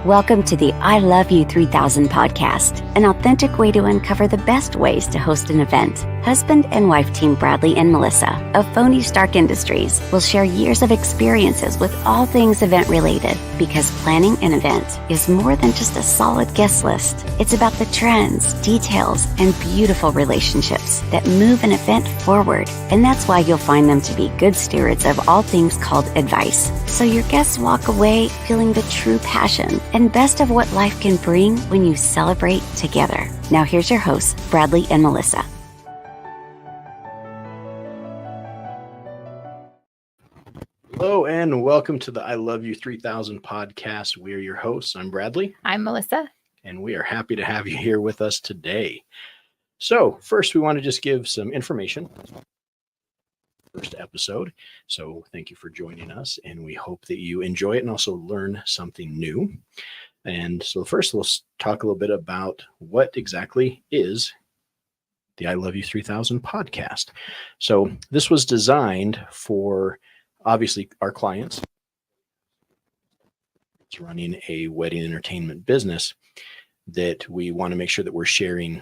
Welcome to the I Love You 3000 podcast, an authentic way to uncover the best ways to host an event. Husband and wife team Bradlee and Melissa of Phony Stark Industries will share years of experiences with all things event related, because planning an event is more than just a solid guest list. It's about the trends, details, and beautiful relationships that move an event forward. And that's why you'll find them to be good stewards of all things called advice. So your guests walk away feeling the true passion and best of what life can bring when you celebrate together. Now here's your hosts, Bradlee and Melissa. Hello and welcome to the I Love You 3000 podcast. We are your hosts. I'm Bradlee. I'm Melissa. And we are happy to have you here with us today. So first, we want to just give some information. First episode. So thank you for joining us, and we hope that you enjoy it and also learn something new. And so first, we'll talk a little bit about what exactly is the I Love You 3000 podcast. So this was designed for obviously our clients. It's running a wedding entertainment business that we want to make sure that we're sharing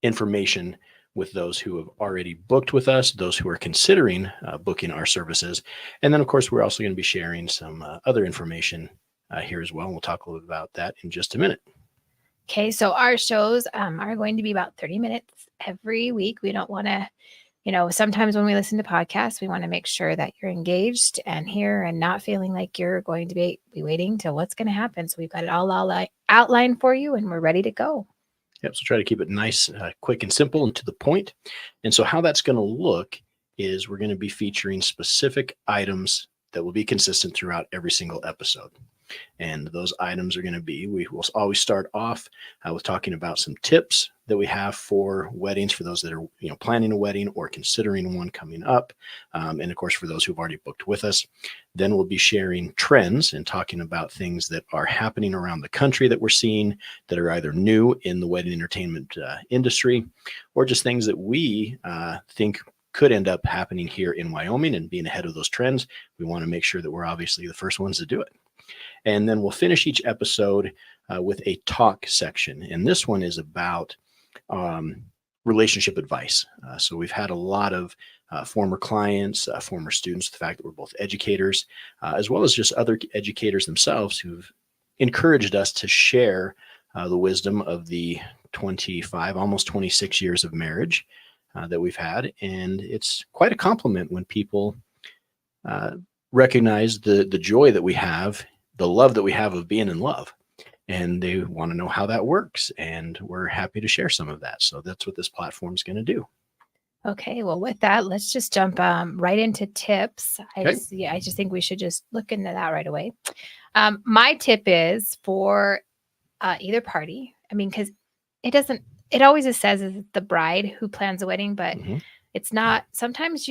information with those who have already booked with us, those who are considering booking our services. And then, of course, we're also going to be sharing some other information here as well. And we'll talk a little bit about that in just a minute. Okay, so our shows are going to be about 30 minutes every week. We don't want to, sometimes when we listen to podcasts, we want to make sure that you're engaged and here and not feeling like you're going to be waiting till what's going to happen. So we've got it all outlined for you and we're ready to go. Yep. So try to keep it nice, quick and simple and to the point. And so how that's going to look is we're going to be featuring specific items that will be consistent throughout every single episode. And those items are going to be, we will always start off with talking about some tips that we have for weddings, for those that are planning a wedding or considering one coming up. And of course, for those who've already booked with us. Then we'll be sharing trends and talking about things that are happening around the country that we're seeing that are either new in the wedding entertainment industry, or just things that we think could end up happening here in Wyoming. And being ahead of those trends, we want to make sure that we're obviously the first ones to do it. And then we'll finish each episode with a talk section. And this one is about relationship advice. So we've had a lot of former clients, former students, the fact that we're both educators, as well as just other educators themselves who've encouraged us to share the wisdom of the 25, almost 26 years of marriage that we've had. And it's quite a compliment when people recognize the joy that we have, the love that we have of being in love, and they want to know how that works. And we're happy to share some of that. So that's what this platform is going to do. Okay. Well, with that, let's just jump right into tips. I just think we should just look into that right away. My tip is for either party. I mean, because it always says it's the bride who plans a wedding, but it's not. Sometimes,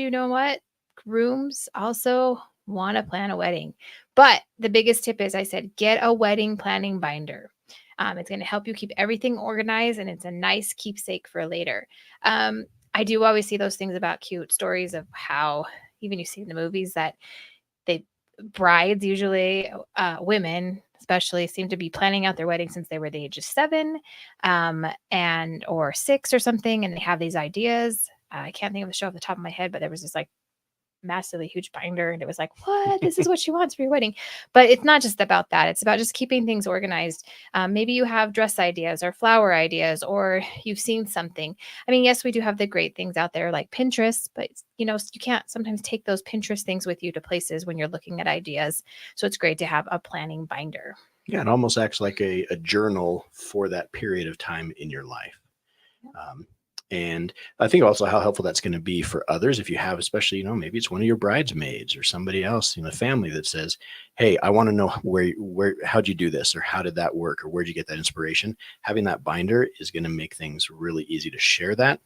grooms also want to plan a wedding. But the biggest tip is, I said, get a wedding planning binder. It's going to help you keep everything organized, and it's a nice keepsake for later. I do always see those things about cute stories of how, even you see in the movies, that brides, usually women especially, seem to be planning out their wedding since they were the age of 7 or 6 or something, and they have these ideas. I can't think of the show off the top of my head, but there was this massively huge binder, and it was like, what? This is what she wants for your wedding. But it's not just about that. It's about just keeping things organized. Maybe you have dress ideas or flower ideas, or you've seen something. I mean, yes, we do have the great things out there like Pinterest, but you can't sometimes take those Pinterest things with you to places when you're looking at ideas. So it's great to have a planning binder. Yeah, it almost acts like a journal for that period of time in your life. And I think also how helpful that's going to be for others if you have, especially, maybe it's one of your bridesmaids or somebody else in the family that says, hey, I want to know how'd you do this, or how did that work, or where'd you get that inspiration? Having that binder is going to make things really easy to share that.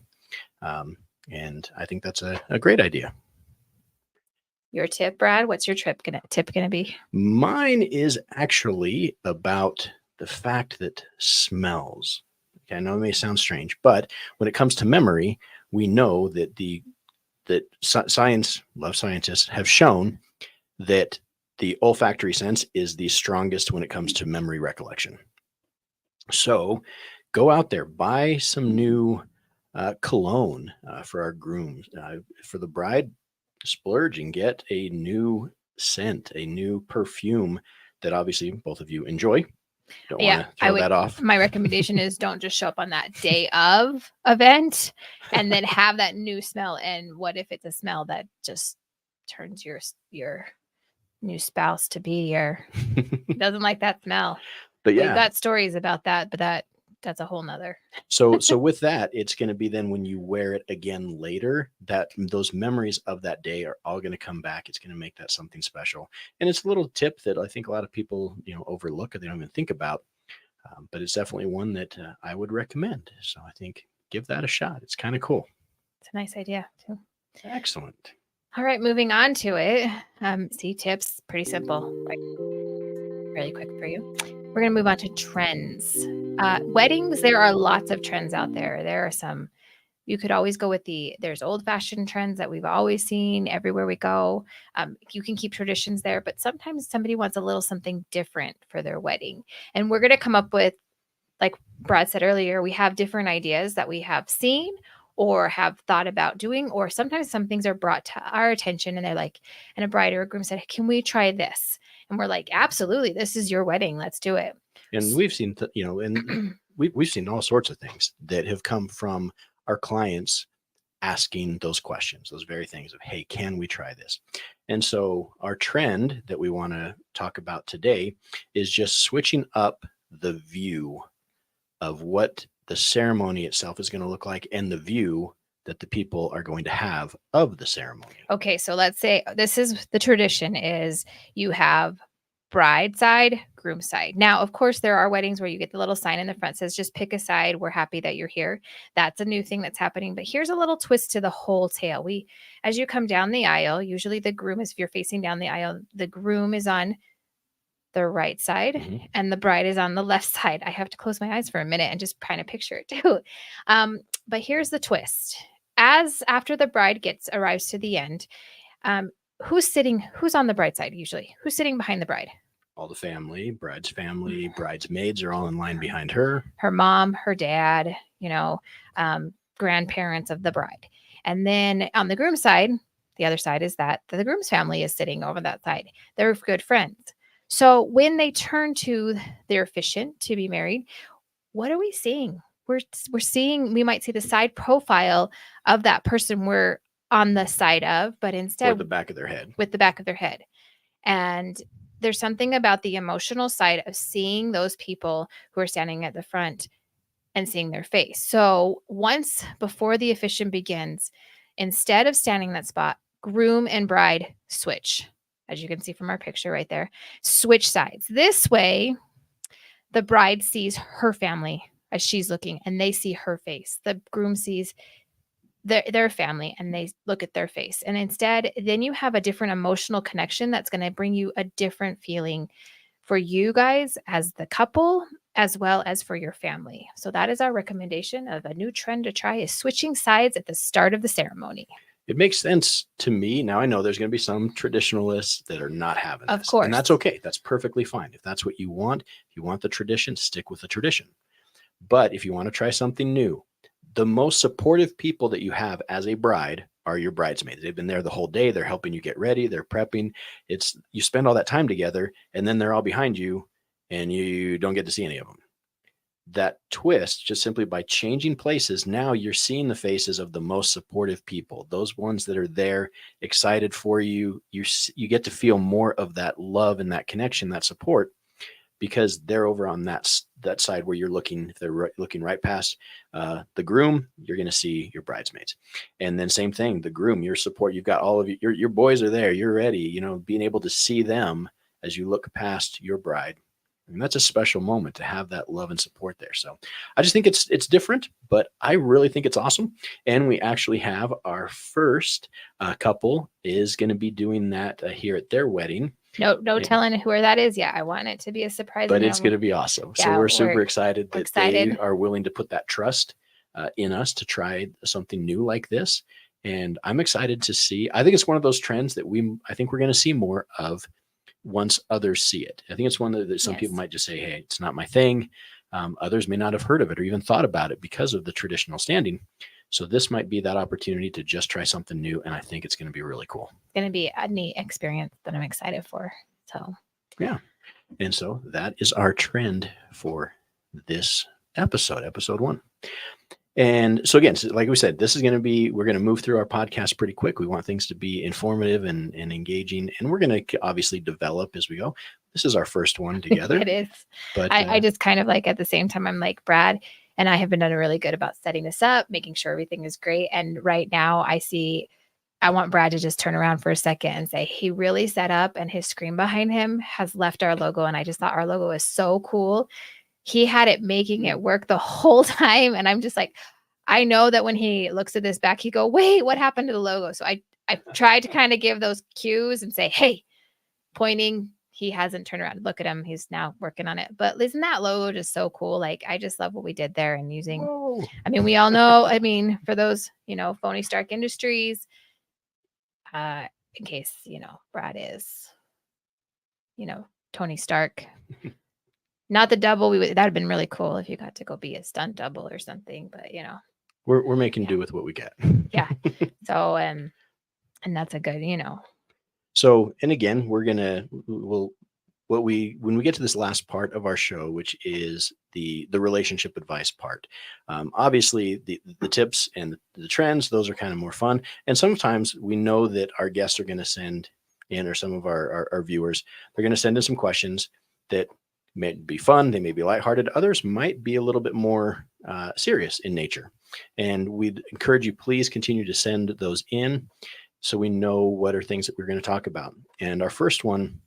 And I think that's a great idea. Your tip, Brad, what's your tip going to be? Mine is actually about the fact that smells. I know it may sound strange, but when it comes to memory, we know that scientists have shown that the olfactory sense is the strongest when it comes to memory recollection. So go out there, buy some new cologne for our grooms. For the bride, splurge and get a new scent, a new perfume that obviously both of you enjoy. Don't want to throw that off. My recommendation is don't just show up on that day of event and then have that new smell. And what if it's a smell that just turns your new spouse to be doesn't like that smell? But yeah, we've got stories about that, but that's a whole nother. So with that, it's going to be then when you wear it again later, that those memories of that day are all going to come back. It's going to make that something special. And it's a little tip that I think a lot of people, overlook or they don't even think about. But it's definitely one that I would recommend. So I think give that a shot. It's kind of cool. It's a nice idea too. Excellent. All right, moving on to it. Tips, pretty simple, really quick for you. We're going to move on to trends. Weddings, there are lots of trends out there. There are some, you could always go with there's old fashioned trends that we've always seen everywhere we go. You can keep traditions there, but sometimes somebody wants a little something different for their wedding. And we're going to come up with, like Brad said earlier, we have different ideas that we have seen or have thought about doing, or sometimes some things are brought to our attention and they're like, and a bride or a groom said, can we try this? And we're like, absolutely, this is your wedding. Let's do it. And we've seen, and we've seen all sorts of things that have come from our clients asking those questions, those very things of, hey, can we try this? And so our trend that we want to talk about today is just switching up the view of what the ceremony itself is going to look like and the view that the people are going to have of the ceremony. Okay, so let's say this is the tradition is you have bride side, groom side. Now, of course, there are weddings where you get the little sign in the front says, just pick a side. We're happy that you're here. That's a new thing that's happening. But here's a little twist to the whole tale. As you come down the aisle, usually the groom is, if you're facing down the aisle, the groom is on the right side and the bride is on the left side. I have to close my eyes for a minute and just kind of picture it too. But here's the twist. After the bride arrives to the end, who's on the bride side usually? Who's sitting behind the bride? All the family, bride's family, bridesmaids are all in line behind her. Her mom, her dad, grandparents of the bride. And then on the groom side, the other side is that the groom's family is sitting over that side. They're good friends. So when they turn to their officiant to be married, what are we seeing? We're seeing, we might see the side profile of that person we're on the side of, but instead with the back of their head. And there's something about the emotional side of seeing those people who are standing at the front and seeing their face. So once before the officiant begins, instead of standing in that spot, groom and bride switch. As you can see from our picture right there, switch sides. This way, the bride sees her family as she's looking and they see her face. The groom sees their family and they look at their face. And instead, then you have a different emotional connection that's going to bring you a different feeling for you guys as the couple, as well as for your family. So that is our recommendation of a new trend to try is switching sides at the start of the ceremony. It makes sense to me. Now I know there's going to be some traditionalists that are not having this. Of course. And that's okay. That's perfectly fine. If that's what you want, if you want the tradition, stick with the tradition. But if you want to try something new, the most supportive people that you have as a bride are your bridesmaids. They've been there the whole day. They're helping you get ready. They're prepping. You spend all that time together and then they're all behind you and you don't get to see any of them. That twist, just simply by changing places, now you're seeing the faces of the most supportive people, those ones that are there excited for you. You get to feel more of that love and that connection, that support, because they're over on that side where you're looking. If they're looking right past the groom, you're going to see your bridesmaids. And then same thing, the groom, your support, you've got all of your boys are there. You're ready, being able to see them as you look past your bride. And that's a special moment to have that love and support there. So I just think it's different, but I really think it's awesome. And we actually have our first couple is going to be doing that here at their wedding. No telling who that is yet. I want it to be a surprise. But it's going to be awesome. Yeah, so we're super excited that they are willing to put that trust in us to try something new like this. And I'm excited to see. I think it's one of those trends that I think we're going to see more of once others see it. I think it's one that some people Yes. might just say, hey, it's not my thing. Others may not have heard of it or even thought about it because of the traditional standing. So this might be that opportunity to just try something new. And I think it's going to be really cool. It's going to be a neat experience that I'm excited for. So, yeah. And so that is our trend for this episode 1. And so again, like we said, this is going to be, we're going to move through our podcast pretty quick. We want things to be informative and engaging, and we're going to obviously develop as we go. This is our first one together. It is. But I just kind of like, at the same time, I'm like, Brad and I have been done really good about setting this up, making sure everything is great. And right now I want Brad to just turn around for a second and say, he really set up, and his screen behind him has left our logo. And I just thought our logo was so cool. He had it making it work the whole time. And I'm just like, I know that when he looks at this back, he go, wait, what happened to the logo? So I tried to kind of give those cues and say, hey, pointing. He hasn't turned around. Look at him. He's now working on it. But isn't that logo just so cool? Like, I just love what we did there, and using, whoa. I mean, we all know, I mean, for those, Phony Stark Industries, in case, Brad is, Tony Stark. Not the double. That would have been really cool if you got to go be a stunt double or something, but we're making do with what we got. Yeah. So, and that's a good, So, and again, when we get to this last part of our show, which is the relationship advice part, obviously the tips and the trends, those are kind of more fun. And sometimes we know that our guests are going to send in, or some of our viewers, they're going to send in some questions that may be fun. They may be lighthearted. Others might be a little bit more serious in nature. And we'd encourage you, please continue to send those in, so we know what are things that we're going to talk about. And our first one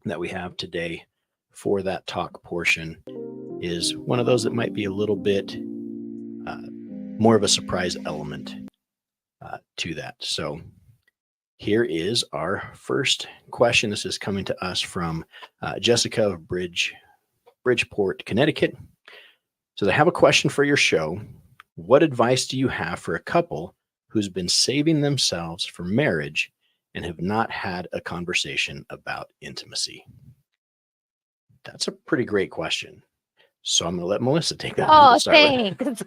that we have today for that talk portion is one of those that might be a little bit more of a surprise element to that. So here is our first question. This is coming to us from Jessica of Bridgeport, Connecticut. So they have a question for your show. What advice do you have for a couple who's been saving themselves for marriage and have not had a conversation about intimacy? That's a pretty great question. So I'm going to let Melissa take that. Oh, thanks.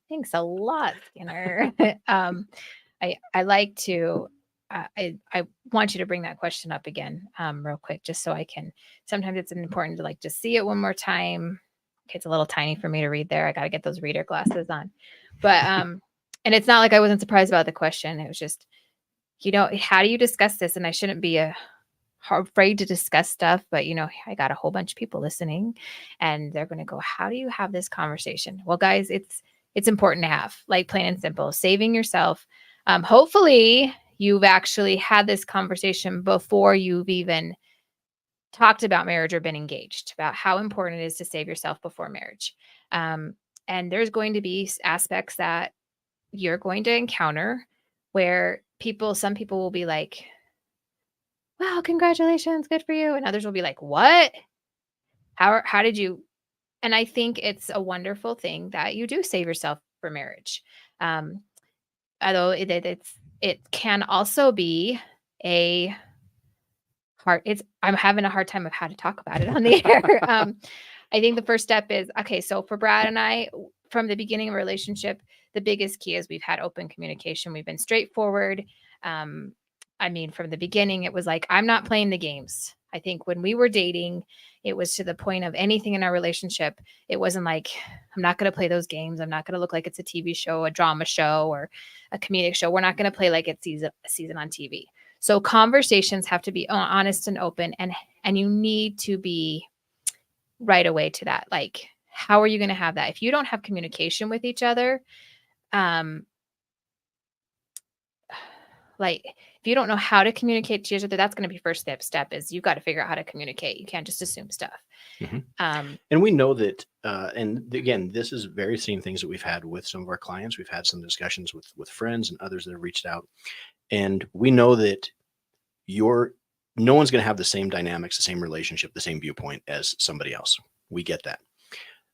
Thanks a lot, Skinner. I like to, I want you to bring that question up again, real quick, just so I can, sometimes it's important to like just see it one more time. Okay, it's a little tiny for me to read there. I got to get those reader glasses on, but, and it's not like I wasn't surprised about the question. It was just, how do you discuss this? And I shouldn't be afraid to discuss stuff, but I got a whole bunch of people listening, and they're going to go, how do you have this conversation? Well, guys, it's important to have, like, plain and simple, saving yourself. Hopefully you've actually had this conversation before you've even talked about marriage or been engaged, about how important it is to save yourself before marriage. And there's going to be aspects that you're going to encounter where some people will be like, wow, congratulations, good for you. And others will be like, what? How did you? And I think it's a wonderful thing that you do save yourself for marriage. Although it can also be I'm having a hard time of how to talk about it on the air. I think the first step is, okay, so for Brad and I, from the beginning of a relationship, the biggest key is we've had open communication. We've been straightforward. From the beginning, it was like, I'm not playing the games. I think when we were dating, it was to the point of anything in our relationship. It wasn't like, I'm not going to play those games. I'm not going to look like it's a TV show, a drama show, or a comedic show. We're not going to play like it's a season on TV. So conversations have to be honest and open, and you need to be right away to that. Like, how are you going to have that? If you don't have communication with each other, like if you don't know how to communicate to each other, that's going to be first step is you got to figure out how to communicate. You can't just assume stuff. Mm-hmm. And we know that, and again, this is very same things that we've had with some of our clients. We've had some discussions with friends and others that have reached out, and we know that no one's going to have the same dynamics, the same relationship, the same viewpoint as somebody else. We get that.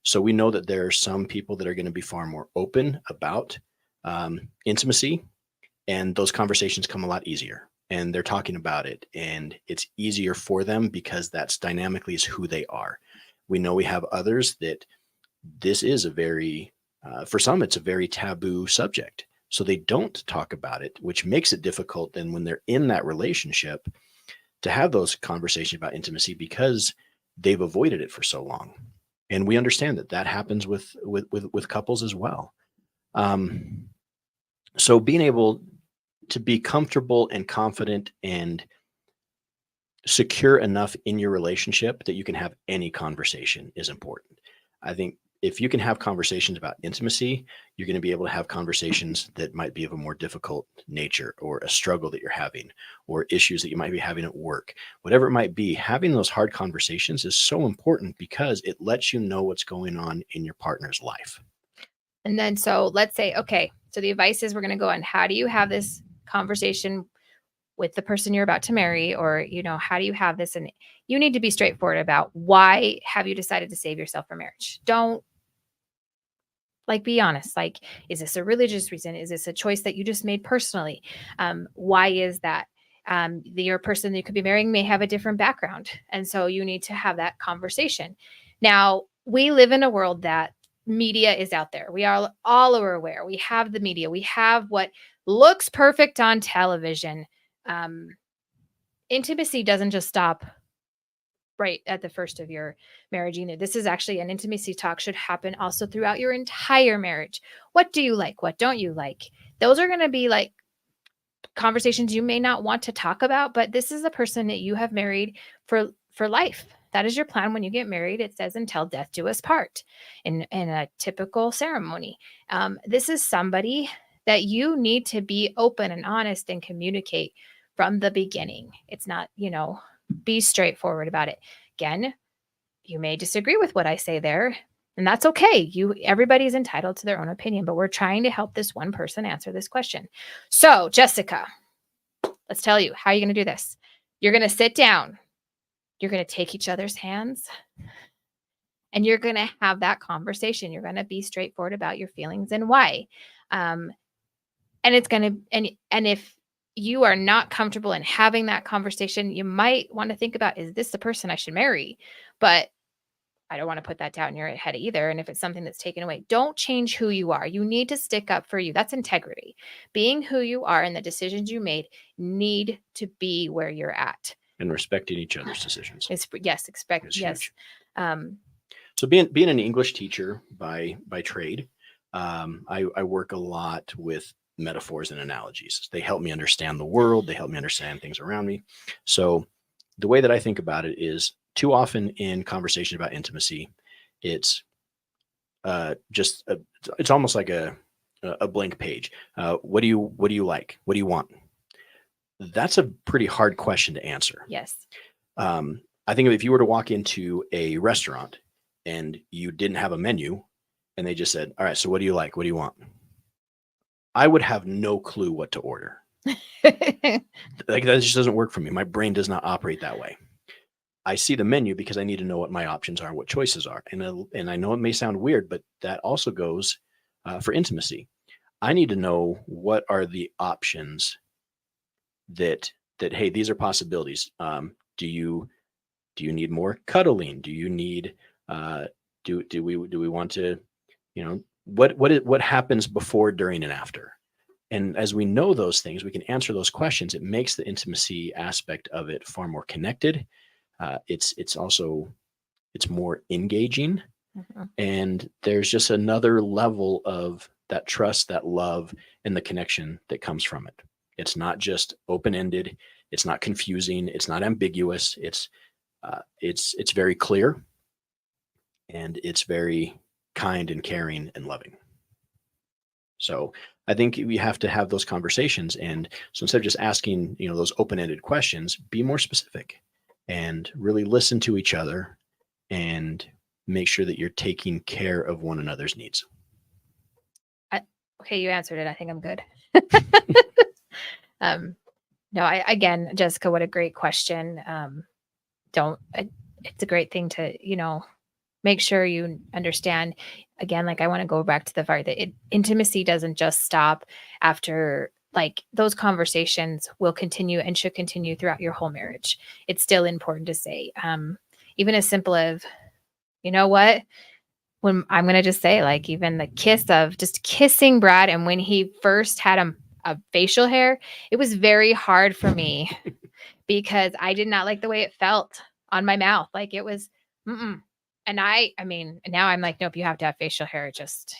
So we know that there are some people that are going to be far more open about intimacy, and those conversations come a lot easier. and they're talking about it, and it's easier for them because that's dynamically is who they are. We know we have others that this is a very, for some, it's a very taboo subject. So they don't talk about it, which makes it difficult then when they're in that relationship to have those conversations about intimacy because they've avoided it for so long. And we understand that that happens with couples as well. So being able to be comfortable and confident and secure enough in your relationship that you can have any conversation is important. I think if you can have conversations about intimacy, you're going to be able to have conversations that might be of a more difficult nature, or a struggle that you're having, or issues that you might be having at work, whatever it might be. Having those hard conversations is so important because it lets you know what's going on in your partner's life. And then, so let's say, okay, so the advice is we're going to go on, how do you have this conversation with the person you're about to marry? Or, how do you have this? And you need to be straightforward about why have you decided to save yourself for marriage? Don't, be honest. Is this a religious reason? Is this a choice that you just made personally? Why is that? Your person that you could be marrying may have a different background. And so you need to have that conversation. Now, we live in a world that media is out there. We are all aware. We have the media. We have what looks perfect on television. Intimacy doesn't just stop right at the first of your marriage. This is actually an intimacy talk should happen also throughout your entire marriage. What do you like? What don't you like? Those are going to be conversations you may not want to talk about, but this is a person that you have married for life. That is your plan when you get married. It says, until death do us part in a typical ceremony. This is somebody that you need to be open and honest and communicate from the beginning. It's not, be straightforward about it. Again, you may disagree with what I say there, and that's okay. Everybody's entitled to their own opinion, but we're trying to help this one person answer this question. So, Jessica, let's tell you, how are you going to do this? You're going to sit down. You're going to take each other's hands, and you're going to have that conversation. You're going to be straightforward about your feelings and why. And it's going to, and if you are not comfortable in having that conversation, you might want to think about, is this the person I should marry? But I don't want to put that doubt in your head either. And if it's something that's taken away, don't change who you are. You need to stick up for you. That's integrity. Being who you are and the decisions you made need to be where you're at. And respecting each other's decisions. Yes. So being an English teacher by trade, I work a lot with metaphors and analogies. They help me understand the world. They help me understand things around me. So the way that I think about it is, too often in conversation about intimacy, it's it's almost like a blank page. What do you like? What do you want? That's a pretty hard question to answer. Yes. I think if you were to walk into a restaurant and you didn't have a menu and they just said, all right, so what do you like? What do you want? I would have no clue what to order. That just doesn't work for me. My brain does not operate that way. I see the menu because I need to know what my options are, what choices are. And I know it may sound weird, but that also goes for intimacy. I need to know what are the options that hey, these are possibilities. Do you need more cuddling? Do you need do we want to, what happens before, during, and after? And as we know those things, we can answer those questions. It makes the intimacy aspect of it far more connected. It's more engaging. Mm-hmm. And there's just another level of that trust, that love, and the connection that comes from it. It's not just open-ended. It's not confusing. It's not ambiguous. It's very clear, and it's very kind and caring and loving. So I think we have to have those conversations. And so instead of just asking, those open-ended questions, be more specific and really listen to each other and make sure that you're taking care of one another's needs. Okay, you answered it. I think I'm good. No, again, Jessica, what a great question. It's a great thing to, make sure you understand. Again, I want to go back to the part that intimacy doesn't just stop after like those conversations will continue and should continue throughout your whole marriage. It's still important to say, even as simple as, you know what, when I'm going to just say, like, even the kiss of just kissing Brad. And when he first had a facial hair, it was very hard for me because I did not like the way it felt on my mouth. Like it was, And I mean, now I'm like, nope, you have to have facial hair.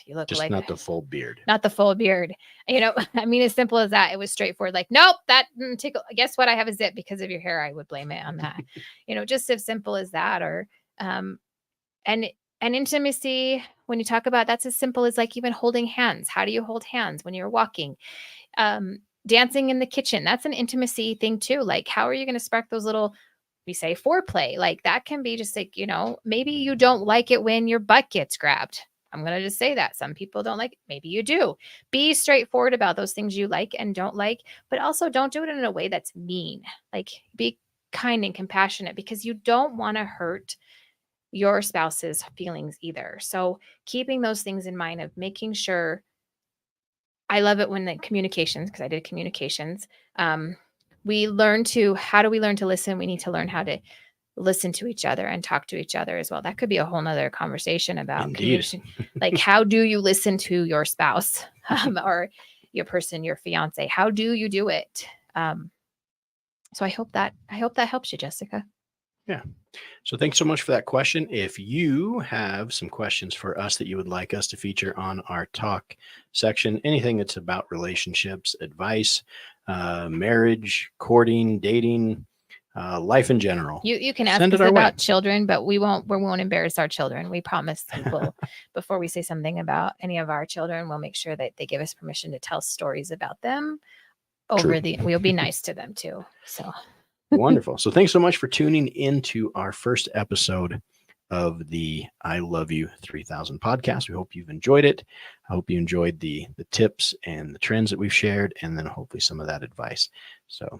You look just like not the full beard. Not the full beard. I mean, as simple as that. It was straightforward. Like, nope, that tickle. Guess what? I have a zip because of your hair. I would blame it on that. Just as simple as that. Or, and intimacy, when you talk about, that's as simple as like even holding hands. How do you hold hands when you're walking? Dancing in the kitchen. That's an intimacy thing too. Like, how are you going to spark those little, we say foreplay, like that can be just like, maybe you don't like it when your butt gets grabbed. I'm going to just say that some people don't like it. Maybe you do. Be straightforward about those things you like and don't like, but also don't do it in a way that's mean. Like be kind and compassionate because you don't want to hurt your spouse's feelings either. So keeping those things in mind of making sure, I love it when the communications, because I did communications, how do we learn to listen? We need to learn how to listen to each other and talk to each other as well. That could be a whole nother conversation about communication. Like, how do you listen to your spouse or your person, your fiance? How do you do it? So I hope that helps you, Jessica. Yeah. So thanks so much for that question. If you have some questions for us that you would like us to feature on our talk section, anything that's about relationships, advice, marriage, courting, dating, life in general, you can ask us about children, but we won't embarrass our children. We promise people before we say something about any of our children, we'll make sure that they give us permission to tell stories about them we'll be nice to them too. So wonderful. So thanks so much for tuning into our first episode of the I Love You 3000 podcast. We hope you've enjoyed it. I hope you enjoyed the tips and the trends that we've shared, and then hopefully some of that advice. So,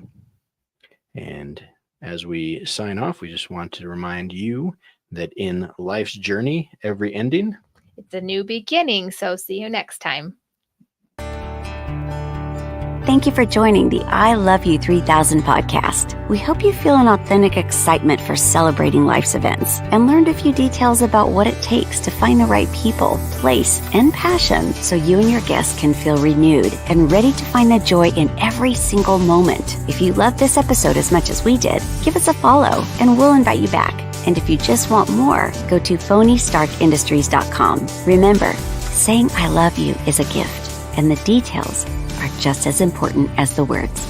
and as we sign off, we just want to remind you that in life's journey, every ending, it's a new beginning. So see you next time. Thank you for joining the I Love You 3000 podcast. We hope you feel an authentic excitement for celebrating life's events and learned a few details about what it takes to find the right people, place, and passion so you and your guests can feel renewed and ready to find the joy in every single moment. If you loved this episode as much as we did, give us a follow and we'll invite you back. And if you just want more, go to phonystarkindustries.com. Remember, saying I love you is a gift, and the details are just as important as the words.